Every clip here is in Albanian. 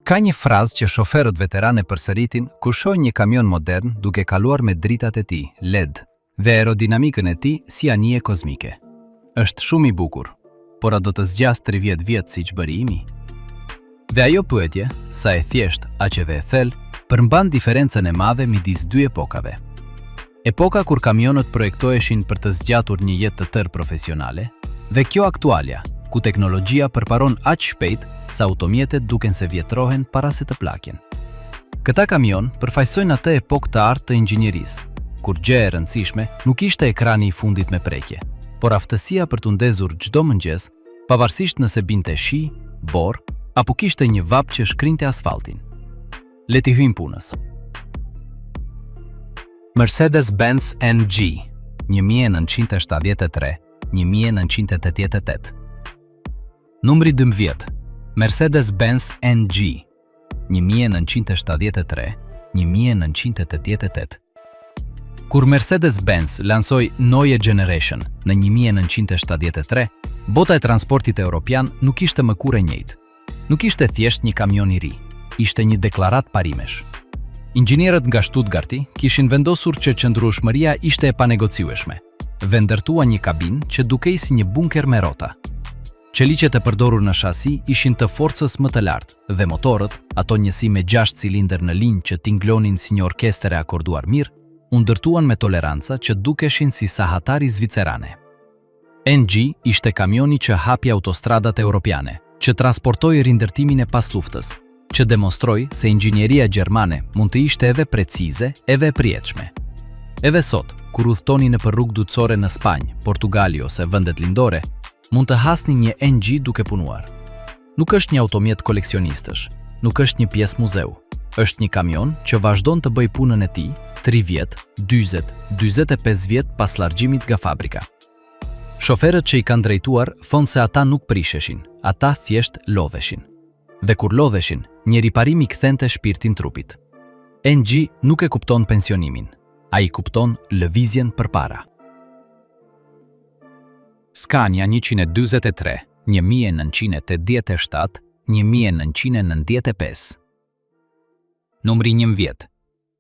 Ka një frazë që shoferët veteran e përsëritin kur shohin një kamion modern duke kaluar me dritat e tij, LED, dhe aerodinamikën e tij si anije kozmike. Është shumë i bukur, por a do të zgjas 30 vjet siç bëri imi? Dhe ajo pyetje, sa e thjesht aq edhe e thellë, përmban diferencën e madhe midis dy epokave. Epoka kur kamionët projektoheshin për të zgjatur një jetë të tërë profesionale, dhe kjo aktualja, ku teknologjia përparon aq shpejt sa automjetet duken se vjetrohen para se të plakjen. Këta kamion përfaqësojnë atë epokë të artë të inxhinierisë, kur gjë e rëndësishme nuk ishte ekrani i fundit me prekje, por aftësia për të ndezur çdo mëngjes, pavarësisht nëse binte shi, borë, apo kishte një vap që shkrinte asfaltin. Le t'i hyjmë punës. Mercedes-Benz NG 1973-1988. Numri 12. Mercedes-Benz NG 1973-1988. Kur Mercedes-Benz lansoi Neue Generation në 1973, bota e transportit evropian nuk ishte më kurrë e njëjtë. Nuk ishte thjesht një kamion i ri, ishte një deklarat parimesh. Inxhinierët nga Stuttgarti kishin vendosur që qëndrueshmëria ishte e panegociueshme. Ndërtua një kabinë që dukej si një bunker me rrota. Çeliqet e përdorur në shasi ishin të forcës më të lartë dhe motorët, ato njësi me 6 cilindër në linjë që tinglonin si një orkestër e akorduar mirë, u ndërtuan me toleranca që dukeshin si sahatari zvicerane. NG ishte kamioni që hapi autostradat europiane, që transportoi rindërtimin e pasluftës, që demonstroi se inxhinieria gjermane mund të ishte edhe precize, edhe e përjetshme. Edhe sot, kur udhtoni nëpër rrugë dytësore në Spanjë, Portugali ose vendet lindore, mund të hasni një NG duke punuar. Nuk është një automjet koleksionistësh, nuk është një pjesë muzeu. Është një kamion që vazhdon të bëjë punën e tij 3 vjet, 40, 45 vjet pas largjimit nga fabrika. Shoferët që i kanë drejtuar thonë se ata nuk prisheshin, ata thjesht lodheshin. Dhe kur lodheshin, një riparim i kthente shpirtin trupit. NG nuk e kupton pensionimin, ai kupton lëvizjen përpara. Scania 143, 1987-1995. Numri 11.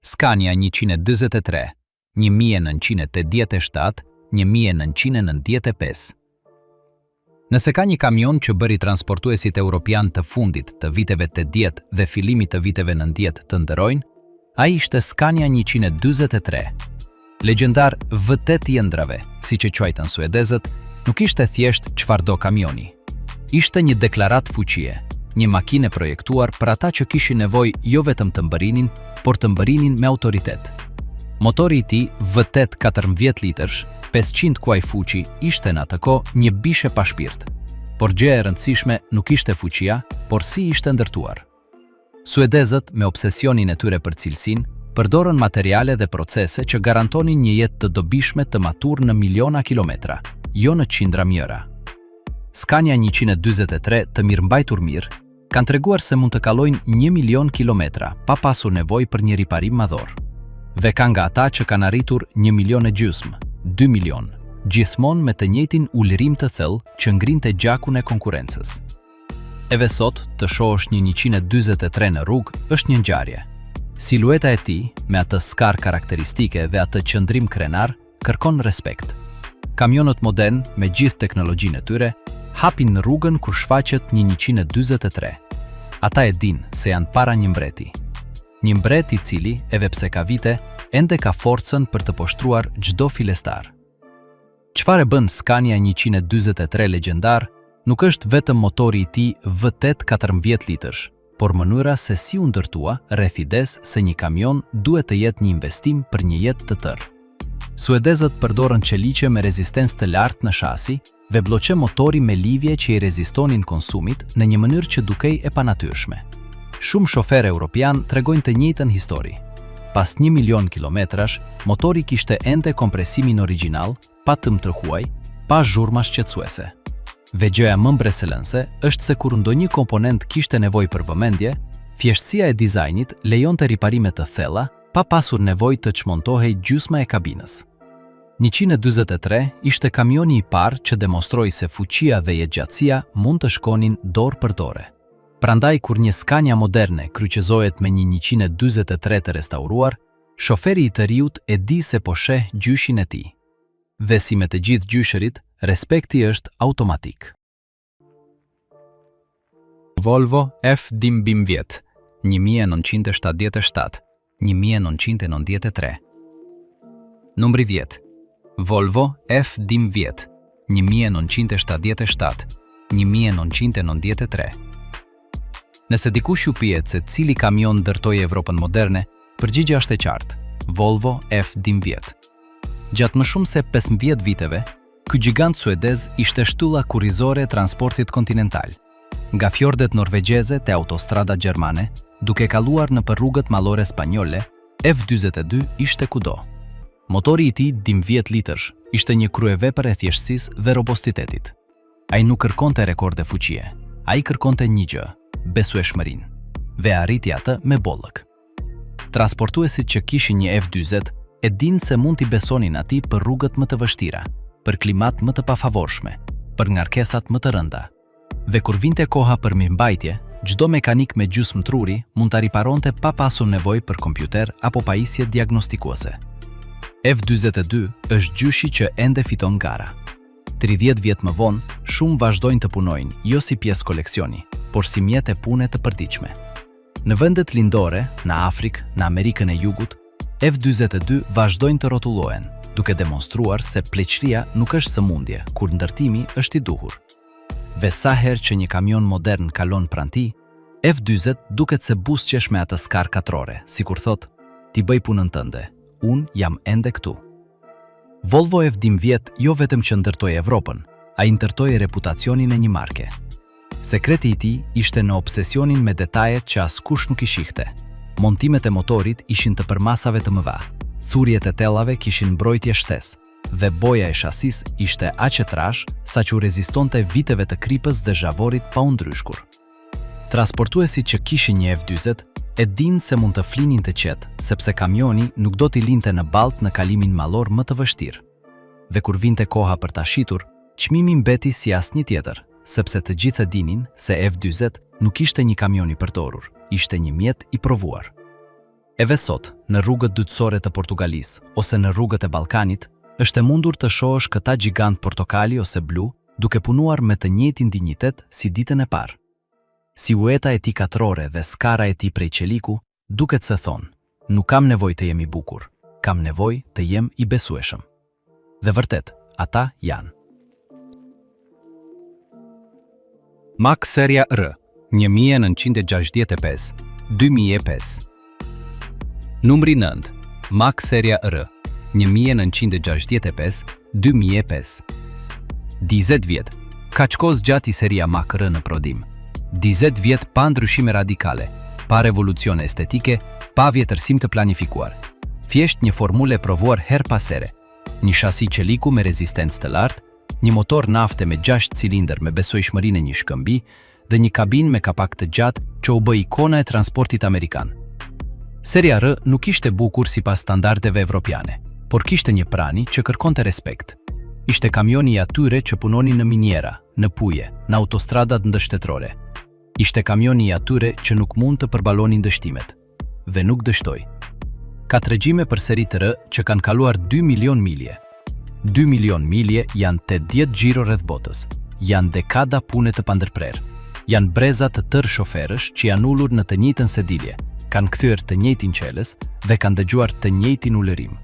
Scania 143, 1987-1995. Nëse ka një kamion që bëri transportuesit europian të fundit të viteve 80 dhe filimit të viteve 90 të ndërojnë, ai ishte Scania 143. Legjendar V8 i ëndrave, siç e quajtën suedezët, nuk ishte thjesht çfarëdo kamioni. Ishte një deklarat fuqie, një makinë e projektuar për ata që kishin nevojë jo vetëm të mbërinin, por të mbërinin me autoritet. Motori i tij V8 14 litërsh, 500 kuaj fuqi, ishte në atë kohë një bishe pa shpirt. Por gjëja e rëndësishme nuk ishte fuqia, por si ishte ndërtuar. Suedezët, me obsesionin e tyre për cilësinë, përdorën materiale dhe procese që garantonin një jetë të dobishme të matur në miliona kilometra, jo në qindra mijëra. Scania 143 të mirëmbajtur mirë kanë treguar se mund të kalojnë 1 milion kilometra pa pasur nevojë për një riparim madhor. Dhe ka nga ata që kanë arritur 1,5 milion, 2 milion, gjithmonë me të njëjtin ulërim të thellë që ngrinte gjakun e konkurrencës. Edhe sot, të shohësh një 143 në rrugë është një ngjarje. Silueta e tij, me atë skar karakteristike dhe atë qëndrim krenar, kërkon respekt. Kamionët modern, me gjithë teknologjinë e tyre, hapin në rrugën kur shfaqet një 143. Ata e dinë se janë para një mbreti. Një mbret i cili, edhe pse ka vite, ende ka forcën për të poshtruar çdo filestar. Çfarë bën Scania 143 legjendar, nuk është vetëm motori i tij V8 14 litërsh, por mënyra se si u ndërtua rreth idesë se një kamion duhet të jetë një investim për një jetë të tërë. Suedezët përdorën çeliqe me rezistencë të lartë në shasi dhe bloqe motori me livje që i rezistonin konsumit në një mënyrë që dukej e panatyrshme. Shumë shoferë europian tregojnë të njëjtën histori. Pas 1 milion kilometrash, motori kishte ende kompresimin origjinal, pa tëm të huaj, pa zhurma shqetësuese. Dhe gjëja më mbreselënse është se kur ndonjë komponent kishte nevojë për vëmendje, thjeshtësia e dizajnit lejonte riparime të thella, pa pasur nevojë të çmontohej gjysma e kabinës. 143 ishte kamioni i parë që demonstroi se fuqia dhe jetëgjatësia mund të shkonin dorë për dore. Prandaj kur një Scania moderne kryqëzohet me një 143 të restauruar, shoferi i të riut e di se po sheh gjyshin e tij. Dhe si me të gjithë gjyshërit, respekti është automatik. Volvo F12, 1977, 1993. Numri 10. Volvo F12, 1977, 1993. Nëse dikush ju pyet se cili kamion ndërtoi Evropën moderne, përgjigjja është e qartë: Volvo F12. Gjatë më shumë se 15 viteve, ky gjigant suedez ishte shtylla kurrizore e transportit kontinental. Nga fjordet norvegjeze te autostrada gjermane, duke kaluar nëpër rrugët mallore spanjolle, F42 ishte kudo. Motori i tij 12 litrësh ishte një kryevepër e thjeshtësisë dhe robustitetit. Ai nuk kërkonte rekorde fuqie, ai kërkonte një gjë: besueshmërinë, dhe arriti atë me bollëk. Transportuesit që kishin një F40 e dinë se mund t'i besonin atij për rrugët më të vështira, për klimat më të pafavorshme, për ngarkesat më të rënda. Dhe kur vinte koha për mirëmbajtje, çdo mekanik me gjysmë truri mund ta riparonte pa pasur nevojë për kompjuter apo pajisje diagnostikuese. F42 është gjyshi që ende fiton gara. 30 vjet më vonë, shumë vazhdojnë të punojnë, jo si pjesë koleksioni, por si mjet e pune të përditshme. Në vendet lindore, në Afrikë, në Amerikën e Jugut, F42 vazhdojnë të rrotullohen, duke demonstruar se pleqëria nuk është sëmundje, kur ndërtimi është i duhur. Dhe sa herë që një kamion modern kalon pranë tij, F40 duket se buzëqesh me atë skarë katrore, sikur thotë: "Ti bëj punën tënde, unë jam ende këtu." Volvo F12 jo vetëm që ndërtoi Evropën, ai ndërtoi reputacionin e një marke. Sekreti i tij ishte në obsesionin me detajet që askush nuk i shihte. Montimet e motorit ishin të përmasave të mëdha, thurjet e tellave kishin mbrojtje shtesë, dhe boja e shasis ishte aq e trash sa që u rezistonte viteve të kripës dhe zhavorit pa u ndryshkur. Transportuesit që kishin një F40 e dinë se mund të flinin të qetë, sepse kamioni nuk do t'i linte në balt në kalimin mallor më të vështirë. Dhe kur vinte koha për ta shitur, çmimi mbeti si asnjë tjetër, sepse të gjithë e dinin se F40 nuk ishte një kamion i përdorur, ishte një mjet i provuar. Edhe sot, në rrugët dytësore të Portugalisë ose në rrugët e Ballkanit, është e mundur të shohësh këta gjigant portokali ose blu duke punuar me të njëjtin dinjitet si ditën e parë. Silueta e tij katrore dhe skara e tij prej qeliku duket se thonë: "Nuk kam nevojë të jem i bukur, kam nevojë të jem i besueshëm." Dhe vërtet, ata janë. Mack Seria R, 1965, 2005. Numri 9. Mack Seria R, 1965, 2005. 20 vjet. Kaq kohë zgjati seria Mack R në prodhim. 20 vjet pa ndryshime radikale, pa revolucione estetike, pa vjetërsim të planifikuar. Thjesht një formule provuar her pas here. Një shasi qeliku me rezistencë të lartë, një motor nafte me 6 cilindër me besojshmërinë e një shkëmbi dhe një kabinë me kapak të gjatë që u bë ikona e transportit amerikan. Seria R nuk ishte bukur sipas standardeve evropiane, por kishte një prani që kërkonte respekt. Ishte kamioni i atyre që punonin në miniera, në puje, në autostradat ndështetërore. Ishte kamioni i atyre që nuk mund të përbalonin dështimet, dhe nuk dështoi. Ka tregjime për seri të R që kanë kaluar 2 milion milje. 2 milion milje janë 80 xhiro rreth botës, janë dekada pune të pandërprer. Janë breza të tërë shoferësh që janë ulur në të njëjtën sedilje, kanë kthyer të njëjtin qelës dhe kanë dëgjuar të njëjtin ulërim.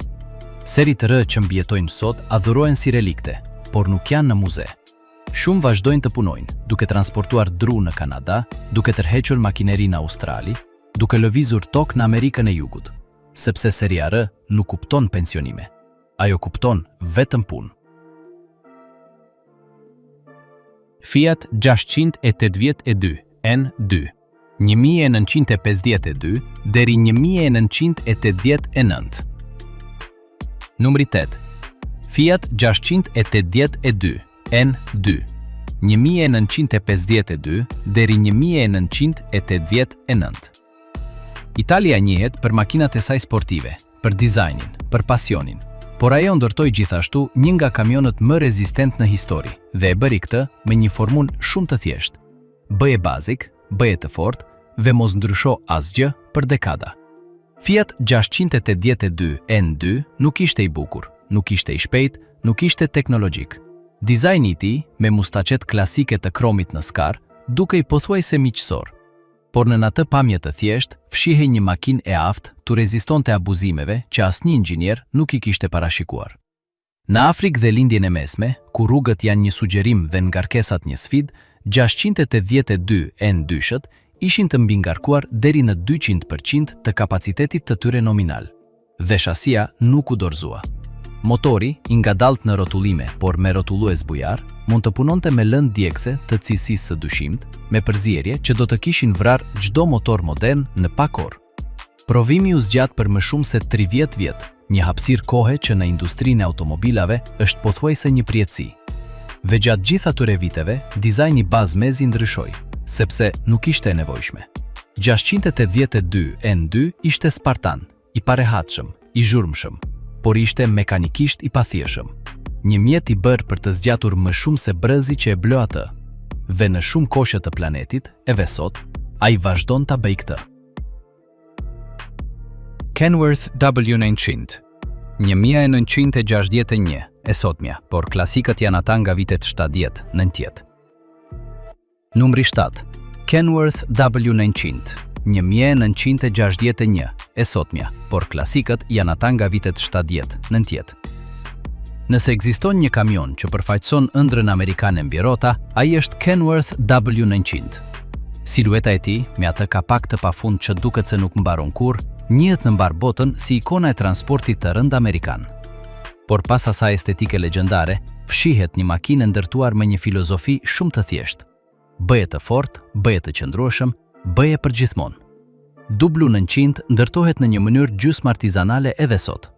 Seri të R që mbijetojnë sot adhurohen si relikte, por nuk janë në muze. Shumë vazhdojnë të punojnë, duke transportuar dru në Kanada, duke tërhequr makineri në Australi, duke lëvizur tokë në Amerikën e Jugut, sepse seria R nuk kupton pensionime. Ajo kupton vetëm punë. Fiat 682 N2, 1952 deri 1989. Numri 8. Fiat 682 N2, 1952 deri 1989. Italia njihet për makinat e saj sportive, për dizajnin, për pasionin, por ajo ndërtoi gjithashtu një nga kamionët më rezistent në histori dhe e bëri këtë me një formull shumë të thjeshtë. Bëje bazik, bëje të fortë dhe mos ndrysho asgjë për dekada. Fiat 682 N2 nuk ishte i bukur, nuk ishte i shpejt, nuk ishte teknologjik. Dizajni i tij, me mustaqet klasike të kromit në skar, dukej pothuajse miqësor. Por në atë pamje të thjesht, fshihej një makinë e aftë të rezistonte abuzimeve që asnjë inxhinier nuk i kishte parashikuar. Në Afrikë dhe Lindjen e Mesme, ku rrugët janë një sugjerim dhe ngarkesat një sfidë, 682 N2-shet ishin të mbingarkuar deri në 200% të kapacitetit të tyre nominal, dhe shasia nuk u dorëzua. Motori, i ngadalt në rrotullime, por me rrotullues bujar, mund të punonte me lëndë djegëse të cilësisë së dyshimt, me përzierje që do të kishin vrarë çdo motor modern në pak orë. Provimi u zgjat për më shumë se 30 vjet, një hapësirë kohe që në industrinë e automobilave është pothuajse një prijetësi. Dhe gjatë gjitha atyre viteve, dizajni bazë mezi ndryshoi, sepse nuk ishte e nevojshme. 682 N2 ishte spartan, i parehatshëm, i zhurmshëm, por ishte mekanikisht i pathieshëm. Një mjet i bërë për të zgjatur më shumë se brezi që e bleu atë. Dhe në shumë koshe të planetit, edhe sot, ai vazhdon ta bëjë këtë. Kenworth W900 1961 e sotmja, por klasikët janë ata nga vitet 70-90. Numri 7. Kenworth W900 1961 e sotmja, por klasikët janë ata nga vitet 70-90. Nëse ekziston një kamion që përfaqëson ëndrrën amerikane mbi rrota, ai është Kenworth W900. Silueta e tij, me atë kapak të pafund që duket se nuk mbaron kurrë, njihet në mbar botën si ikona e transportit të rënd amerikan. Por pas asaj estetike legjendare, fshihet një makinë ndërtuar me një filozofi shumë të thjeshtë. Bëje të fortë, bëje të qëndrueshëm, bëje për gjithmonë. W900 ndërtohet në një mënyrë gjysmë artizanale edhe sot.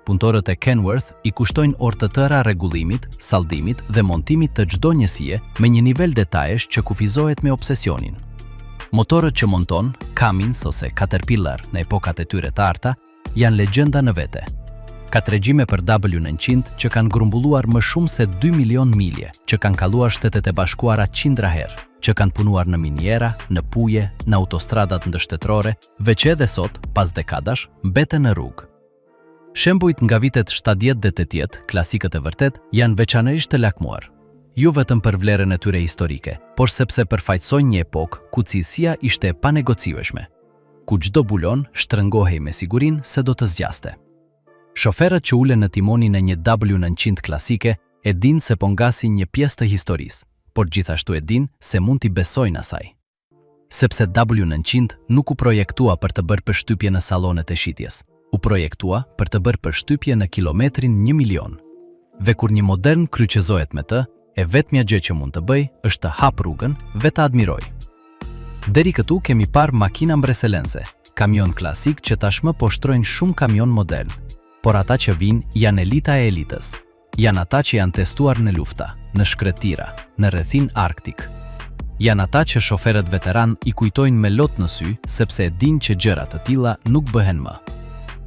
Punëtorët e Kenworth i kushtojnë orë të tëra rregullimit, salltimit dhe montimit të çdo njësie me një nivel detajesh që kufizohet me obsesionin. Motorët që monton, Cummins ose Caterpillar në epokat e tyre të arta, janë legjenda në vete. Ka tregjime për W900 që kanë grumbulluar më shumë se 2 milion milje, që kanë kaluar Shtetet e Bashkuara qindra herë, që kanë punuar në miniera, në puje, në autostradat ndërshtetërore, dhe që edhe sot, pas dekadash, mbeten në rrugë. Shembujt nga vitet 70 dhe 80, klasikët e vërtet, janë veçanërisht të lakmuar. Jo vetëm për vlerën e tyre historike, por sepse përfaqësojnë një epokë ku cilësia ishte e panegociueshme, ku çdo bulon shtrëngohej me sigurinë se do të zgjaste. Shoferët që ulen në timonin e një W900 klasike e dinë se po ngasin një pjesë të historisë, por gjithashtu e dinë se mund t'i besojnë asaj. Sepse W900 nuk u projektua për të bërë përshtypje në sallonet e shitjes, u projektua për të bërë përshtypje në kilometrin 1 milion. Dhe kur një modern kryqëzohet me të, e vetmja gjë që mund të bëj është të hap rrugën dhe të admiroj. Deri këtu kemi parë makina mbreselense, kamion klasik që tashmë po shtrojnë shumë kamion modern, por ata që vinë janë elita e elitës. Janë ata që janë testuar në lufta, në shkretira, në rrethin arktik. Janë ata që shoferët veteran i kujtojnë me lot në sy sepse e dinë që gjëra të tilla nuk bëhen më.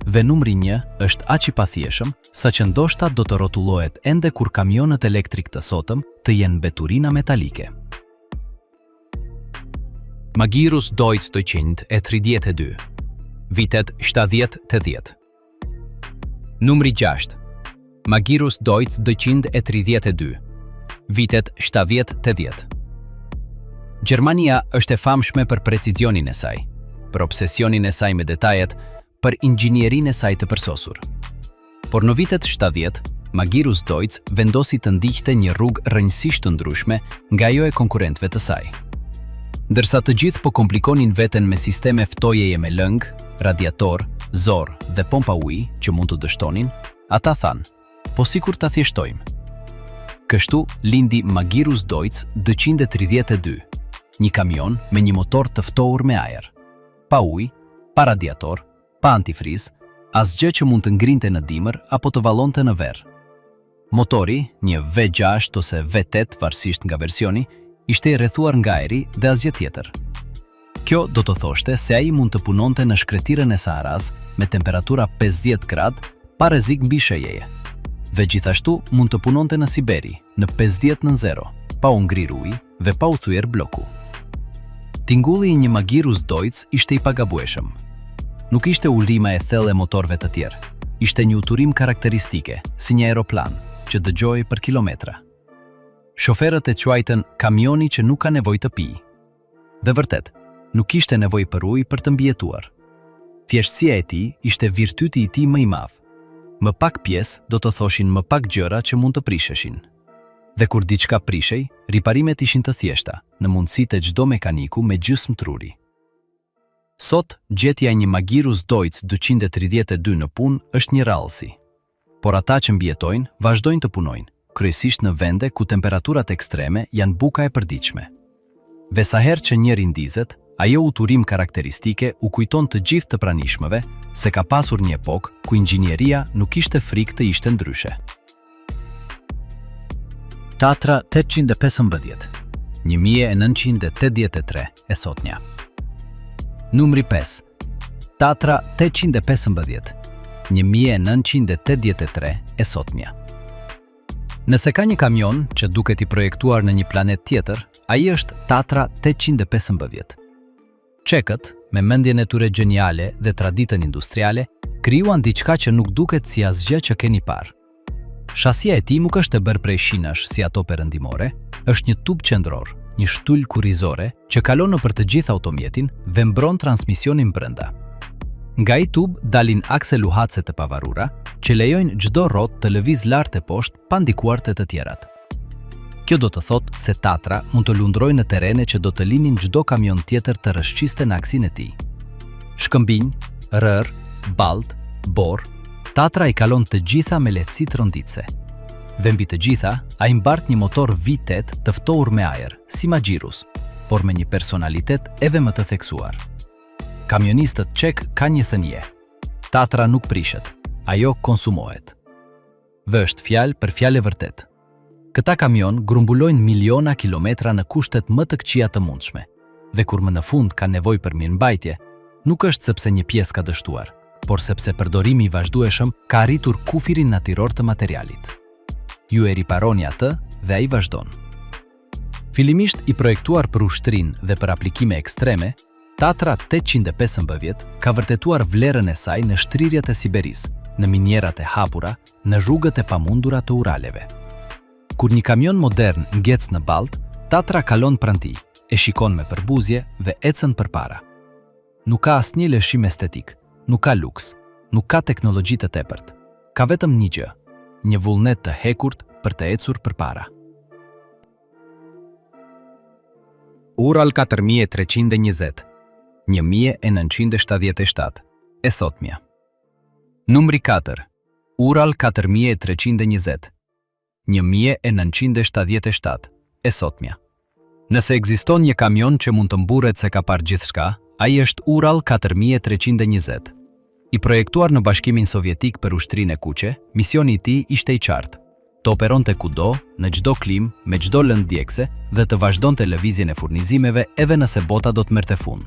Dhe numri 1 është aq i pathieshëm sa që ndoshta do të rrotullohet ende kur kamionët elektrik të sotëm të jenë beturina metalike. Magirus Deutz 232 vitet 70-80. Numri 6. Magirus Deutz 232 vitet 70-80. Gjermania është e famshme për precizionin e saj, për obsesionin e saj me detajet, për inxhinierinë e saj të përsosur. Por në vitet 70, Magirus Deutz vendosi të ndiqte një rrugë rrënjësisht të ndryshme nga ajo e konkurrentëve të saj. Ndërsa të gjithë po komplikonin veten me sisteme ftojeje me lëng, radiator, zor dhe pompa uji që mund të dështonin, ata thanë, po sikur ta thjeshtojmë. Kështu lindi Magirus Deutz 232, një kamion me një motor të ftohur me ajër, pa ujë, pa radiator, pa antifriz, asgjë që mund të ngrinte në dimër apo të vallonte në verë. Motori, një V6 ose V8 varësisht nga versioni, ishte i rrethuar nga ajri dhe asgjë tjetër. Kjo do të thoshte se ai mund të punonte në shkretirën e Saharas me temperatura 50 gradë pa rrezik mbi shëjeje. Dhe gjithashtu mund të punonte në Siberi në 50 në 0, pa u ngrirë ujë dhe pa u thyer bloku. Tingulli i një Magirus Deutz ishte i pagabueshëm. Nuk ishte ulrima e thellë e motorëve të tjerë. Ishte një uturim karakteristike, si një aeroplan, që dëgjoi për kilometra. Shoferët e quajtën kamioni që nuk ka nevojë të pijë. Dhe vërtet, nuk ishte nevojë për ujë për të mbijetuar. Thjeshtësia e tij ishte virtyti i tij më i madh. Më pak pjesë do të thoshin më pak gjëra që mund të prisheshin. Dhe kur diçka prishej, riparimet ishin të thjeshta, në mundësitë e çdo mekaniku me gjysmë truri. Sot, gjetja e një Magirus Deutz 232 në punë është një rallësi. Por ata që mbijetojnë, vazhdojnë të punojnë, kryesisht në vende ku temperaturat ekstreme janë buka e përditshme. Dhe sa herë që njëri ndizet, ajo uturim karakteristike u kujton të gjithë të pranishmëve se ka pasur një epokë ku inxhinieria nuk ishte frikë të ishte ndryshe. Tatra 815, 1983 e sotnja. Numri 5. Tatra 815, 1983 e sotnja. Nëse ka një kamion që duket i projektuar në një planet tjetër, ai është Tatra 815. Çekët, me mendjen e tyre gjeniale dhe traditën industriale, krijuan diçka që nuk duket si asgjë që keni parë. Shasia e tij nuk është e bërë prej shinash si ato perëndimore, është një tub qendror, një shtull kurrizore që kalon nëpër të gjithë automjetin dhe mbron transmisionin brenda. Nga ai tub dalin akse luhatëse të pavarura që lejojnë çdo rrotë të lëviz lart e poshtë pa ndikuar te të tjerat. Kjo do të thotë se Tatra mund të lundrojë në terrene që do të linin çdo kamion tjetër të rrëshqiste në aksin e tij. Shkëmbinj, rër, balt, bor, Tatra i kalon të gjitha me lehtësi tronditse. Dhe mbi të gjitha, ai mbart një motor V8 të ftohur me ajër, si Magirus, por me një personalitet edhe më të theksuar. Kamionistët çek kanë një thënie: Tatra nuk prishet, ajo konsumohet. Dhe është fjalë për fjalë vërtet. Këta kamion grumbulojnë miliona kilometra në kushtet më të këqija të mundshme, dhe kur më në fund kanë nevojë për mirëmbajtje, nuk është sepse një pjesë ka dështuar, por sepse përdorimi i vazhdueshëm ka arritur kufirin natyror të materialit. Ju e riparoni atë dhe ai vazhdon. Fillimisht i projektuar për ushtrinë dhe për aplikime ekstreme, Tatra 815 ka vërtetuar vlerën e saj në shtrirjet e Siberisë, në minierat e hapura, në rrugët e pamundura të Uraleve. Kur një kamion modern ngec në balt, Tatra kalon pranë tij, e shikon me përbuzje dhe ecën përpara. Nuk ka asnjë lëshim estetik, nuk ka luks, nuk ka teknologji të tepërt. Ka vetëm një gjë, një vullnet të hekurt për të ecur përpara. Ural 4320, 1977 e sotmja. Numri 4. Ural 4320, 1977 e sotmja. Nëse ekziston një kamion që mund të mburret se ka parë gjithçka, ai është Ural 4320. I projektuar në Bashkimin Sovjetik për ushtrinë e kuqe, misioni i tij ishte i qartë: të operonte kudo, në çdo klim, me çdo lëndë djegëse dhe të vazhdonte lëvizjen e furnizimeve edhe nëse bota do të merrte fund.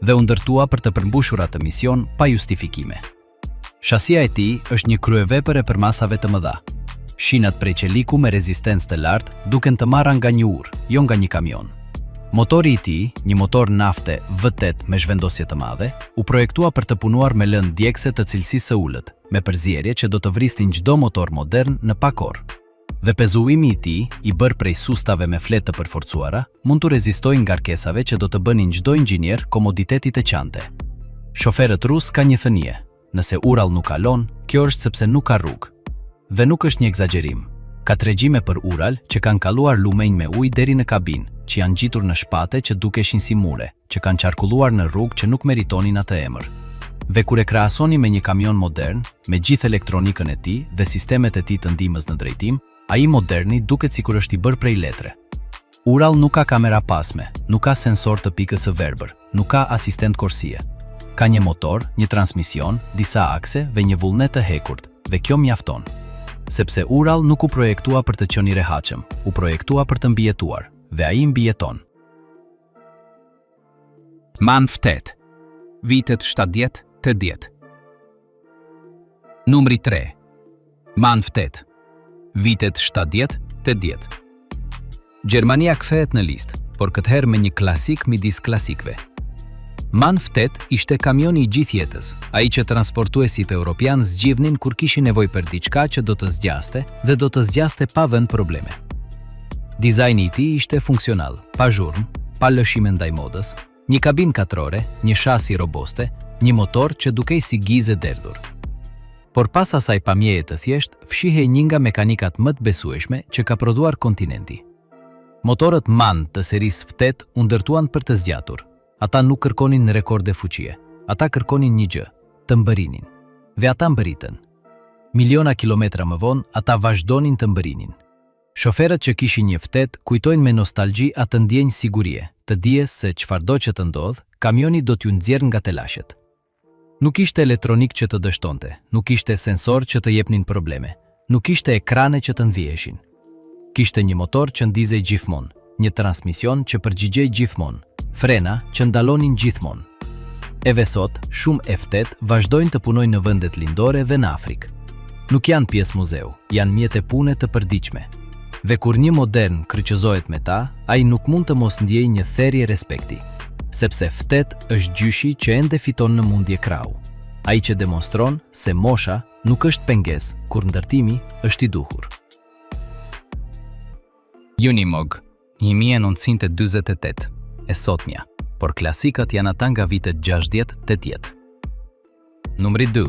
Dhe u ndërtua për të përmbushur atë mision pa justifikime. Shasia e tij është një kryevepër e përmasave të mëdha. Shinat prej qeliku me rezistencë të lartë duken të marra nga një urë, jo nga një kamion. Motori i tij, një motor nafte V8 me zhvendosje të madhe, u projektua për të punuar me lëndë djegëse të cilësisë së ulët, me përzierje që do të vristin çdo motor modern në pak orë. Dhe pezuimi i tij, i bërë prej sustave me fletë të përforcuara, mund të rezistojë ngarkesave që do të bënin çdo inxhinier komoditetit e qante. Shoferët rus ka një thënie: nëse Ural nuk kalon, kjo është sepse nuk ka rrugë. Dhe nuk është një egzagerim. Ka tregjime për Ural që kanë kaluar lumenj me ujë deri në kabinë, që janë gjitur në shpate që dukeshin si mure, që kanë qarkulluar në rrugë që nuk meritonin atë emër. Dhe kur e krahasoni me një kamion modern, me gjithë elektronikën e tij dhe sistemet e tij të ndihmës në drejtim, ai moderni duket sikur është i bërë prej letre. Ural nuk ka kamera pasme, nuk ka sensor të pikës së verbër, nuk ka asistent korsie. Ka një motor, një transmision, disa akse dhe një vullnet të hekurt, dhe kjo mjafton. Sepse Ural nuk u projektua për të qenë i rehatshëm, u projektua për të mbijetuar, dhe ai mbijeton. Man 8, vitet 70-80. Numri 3. Man 8, vitet 70-80. Gjermania kthehet në listë, por këtë herë me një klasik midis klasikëve. MAN 8 ishte kamioni i gjithë jetës, ai që transportuesit europian zgjidhnin kur kishin nevojë për diçka që do të zgjaste dhe do të zgjaste pa vënë probleme. Dizajni i tij ishte funksional, pa zhurmë, pa lëshime ndaj modës, një kabinë katrore, një shasi robuste, një motor që dukej si gizë derdhur. Por pas asaj pamjeje të thjesht, fshihej një nga mekanikat më të besueshme që ka prodhuar kontinenti. Motorët MAN të serisë 8 u ndërtuan për të zgjatur. Ata nuk kërkonin rekorde fuqie. Ata kërkonin një gjë, të mbërinin. Dhe ata mbëritën. Miliona kilometra më vonë, ata vazhdonin të mbërinin. Shoferët që kishin një 8 kujtojnë me nostalgji atë ndjenjë sigurie, të dijes se çfarëdo që të ndodh, kamioni do t'ju nxjerrë nga telashet. Nuk ishte elektronik që të dështonte, nuk ishte sensor që të jepnin probleme, nuk ishte ekrane që të ndiheshin. Kishte një motor që ndizej gjithmonë, një transmision që përgjigjej gjithmonë, frena që ndalonin gjithmonë. Edhe sot, shumë F8 vazhdojnë të punojnë në vendet lindore dhe në Afrikë. Nuk janë pjesë muzeu, janë mjete pune të përditshme. Dhe kur një modern kryqëzohet me ta, ai nuk mund të mos ndjejë një therrje respekti, sepse F8 është gjyshi që ende fiton në mundje krau. Ai që demonstron se mosha nuk është pengesë kur ndërtimi është i duhur. Unimog, 1948, e sotmja, por klasikët janë ata nga vitet 60-80. Numri 2.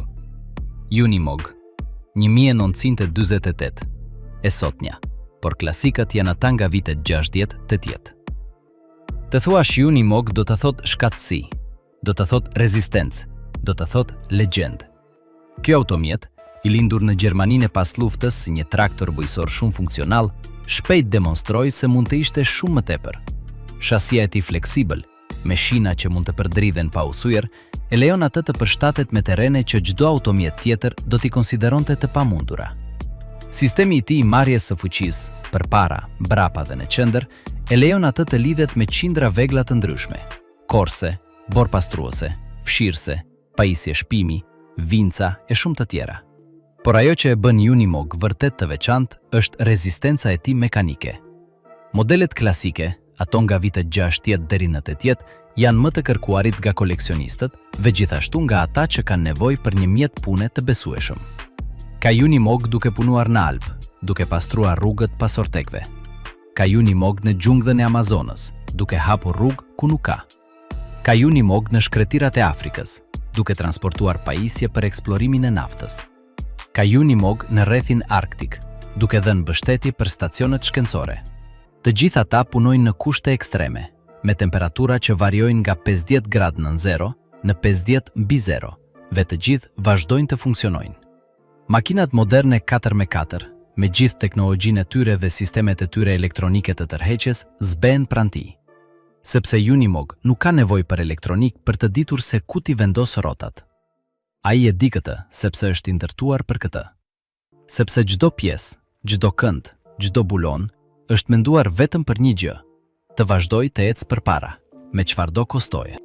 Unimog, 1948, e sotmja, por klasikët janë ata nga vitet 60-80. Të thuash Unimog do të thot shkatësi, do të thot rezistencë, do të thot legjend. Kjo automjet, i lindur në Gjermaninë pas luftës si një traktor bujësor shumë funksional, shpejt demonstroi se mund të ishte shumë më tepër. Shasia e tij fleksibël, me shina që mund të përdridhen pa u thyer, e lejon atë të përshtatet me terrene që çdo automjet tjetër do t'i konsideronte të pamundura. Sistemi i tij marrjes së fuqisë, përpara, brapa dhe në qendër, e lejon atë të lidhet me qindra vegla të ndryshme: korse, bor pastruese, fshirëse, pajisje shpimi, vinca e shumë të tjera. Por ajo që e bën Unimog vërtet të veçantë është rezistenca e tij mekanike. Modelet klasike, ato nga vitet 60 deri në 80, janë më të kërkuarit nga koleksionistët dhe gjithashtu nga ata që kanë nevojë për një mjet pune të besueshëm. Ka Unimog duke punuar në Alpë, duke pastruar rrugët pas ortekve. Ka Unimog në xhungllën e Amazonës, duke hapur rrugë ku nuk ka. Ka Unimog në shkretirat e Afrikës, duke transportuar pajisje për eksplorimin e naftës. Ka Unimog në rrethin arktik, duke dhënë mbështetje për stacionet shkencore. Të gjitha ata punojnë në kushte ekstreme, me temperatura që variojnë nga 50 gradë nën zero në 50 mbi zero, dhe të gjithë vazhdojnë të funksionojnë. Makinat moderne 4x4, me gjithë teknologjinë e tyre dhe sistemet e tyre elektronike të tërheqjes, zbehen pranë tij. Sepse Unimog nuk ka nevojë për elektronik për të ditur se ku t'i vendos rrotat. Ai e di këtë, sepse është i ndërtuar për këtë. Sepse çdo pjesë, çdo kënd, çdo bulon është menduar vetëm për një gjë: të vazhdojë të ecë përpara, me çfarëdo kostoje.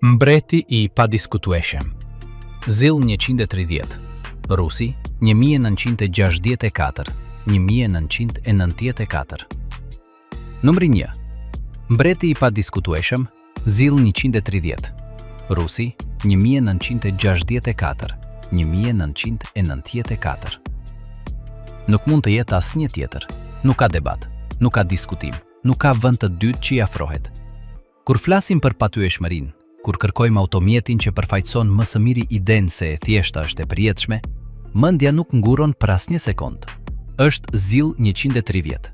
Mbreti i padiskutueshëm. Zill 130, Rusi 1964, 1994. Numri 1. Mbreti i padiskutueshëm, Zill 130, Rusi 1964, 1994. Nuk mund të jetë asnjë tjetër. Nuk ka debat, nuk ka diskutim, nuk ka vend të dytë që i afrohet. Kur flasim për patyeshmërinë, kur kërkojmë automjetin që përfaqëson më së miri idenë se e thjeshta është e përjetshme, mendja nuk nguron për asnjë sekond. Është Zill 130.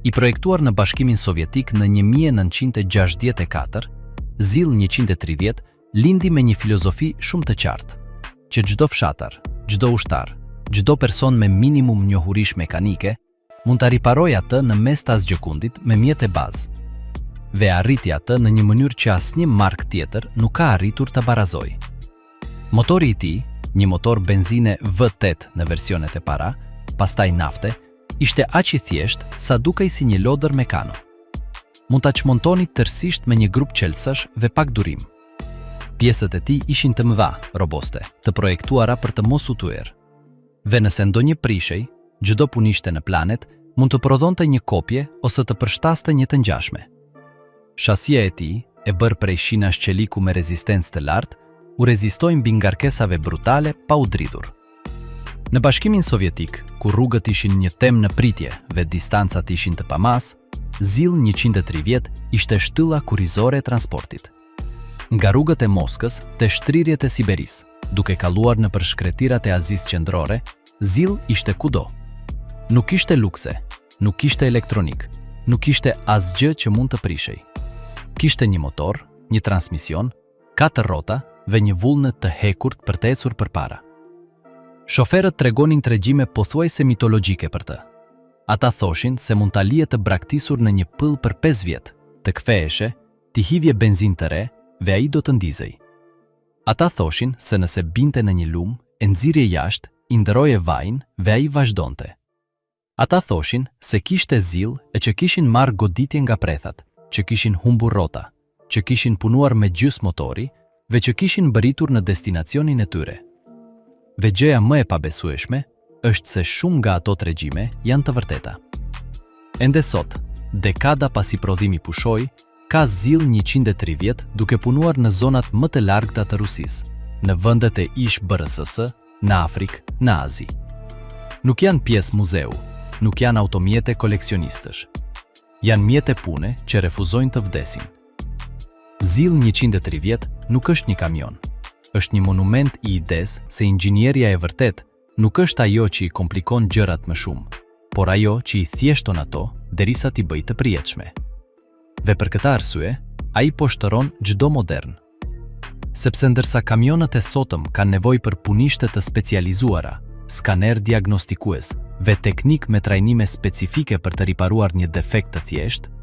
I projektuar në Bashkimin Sovjetik në 1964, Zill 130 lindi me një filozofi shumë të qartë, që çdo fshatar, çdo ushtar, çdo person me minimum njohurish mekanike mund ta riparojë atë në mes të asgjëkundit me mjete bazë, dhe arriti atë në një mënyrë që asnjë markë tjetër nuk ka arritur ta barazojë. Motori i tij, një motor benzine V8 në versionet e para, pastaj nafte, ishte aq i thjeshtë sa dukej si një lodër mekano. Mund ta çmontoni tërësisht me një grup qelësash dhe pak durim. Pjesët e tij ishin të mëdha, robuste, të projektuara për të mos u tuer. Dhe nëse ndonjë prishej, çdo punishte në planet mund të prodhonte një kopje ose të përshtaste një të ngjashme. Shasia e tij, e bërë prej shinash qeliku me rezistencë të lartë, u rezistojnë mbi ngarkesave brutale pa u dridhur. Në Bashkimin Sovjetik, ku rrugët ishin një temë në pritje dhe distancat ishin të pamas, ZIL-130 ishte shtylla kurrizore e transportit. Nga rrugët e Moskës te shtrirjet e Siberis, duke kaluar në përshkretirat e Azisë Qendrore, ZIL ishte kudo. Nuk ishte lukse, nuk ishte elektronik, nuk ishte asgjë që mund të prishej. Kishte një motor, një transmision, 4 rrota dhe një vullnet të hekurt për të ecur përpara. Shoferët tregonin tregjime pothuajse mitologjike për të. Ata thoshin se mund ta lije të braktisur në një pyll për 5 vjet, të ktheheshe, t'i hivje benzinë të re dhe ai do të ndizej. Ata thoshin se nëse binte në një lum, e nxirje jashtë, i ndëroje vajin dhe ai vazhdonte. Ata thoshin se kishte ZIL e që kishin marrë goditje nga prethat, që kishin humbur rrota, që kishin punuar me gjys motori dhe që kishin bëritur në destinacionin e tyre. Dhe gjëja më e pabesueshme është se shumë nga ato tregjime janë të vërteta. Ende sot, dekada pasi prodhimi pushoi, ka ZIL-130 duke punuar në zonat më të largëta të Rusisë, në vendet e ish BRSS, në Afrikë, në Azi. Nuk janë pjesë muzeu, nuk janë automjete koleksionistësh. Janë mjete pune që refuzojnë të vdesin. ZIL-130 nuk është një kamion. Është një monument i ides se inxhinieria e vërtet nuk është ajo që i komplikon gjërat më shumë, por ajo që i thjeshton ato derisa t'i bëjë të prijetshme. Dhe për këtë arsye, ai po shtëron çdo modern. Sepse ndërsa kamionët e sotëm kanë nevojë për punishte të specializuara, skaner diagnostikues dhe teknik me trajnime specifike për të riparuar një defekt të thjeshtë,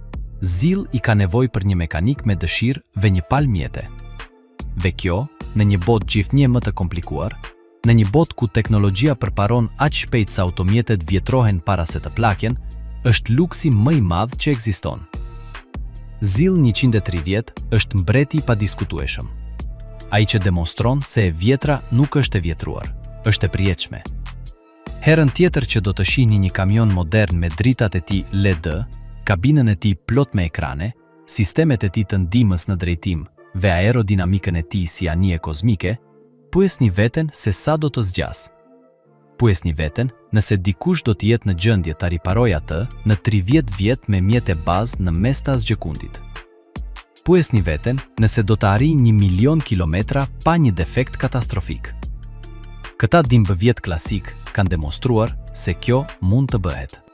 ZIL i ka nevojë për një mekanik me dëshirë dhe një palë mjete. Dhe kjo, në një botë gjithnjë më të komplikuar, në një botë ku teknologjia përparon aq shpejt sa automjetet vjetrohen para se të plaken, është luksi më i madh që ekziston. ZIL-130 është mbreti i padiskutueshëm. Ai që demonstron se e vjetra nuk është e vjetruar, është e prijetshme. Herën tjetër që do të shihni një kamion modern me dritat e tij LED, kabinën e tij plot me ekrane, sistemet e tij të ndihmës në drejtim dhe aerodinamikën e tij si anije kozmike, pyesni veten se sa do të zgjas. Pyesni veten nëse dikush do të jetë në gjendje ta riparojë atë në 30 vjet me mjete bazë në mes të asgjëkundit. Pyesni veten nëse do të arrijë 1 milion kilometra pa një defekt katastrofik. Këta 12 vjet klasik kanë demonstruar se kjo mund të bëhet.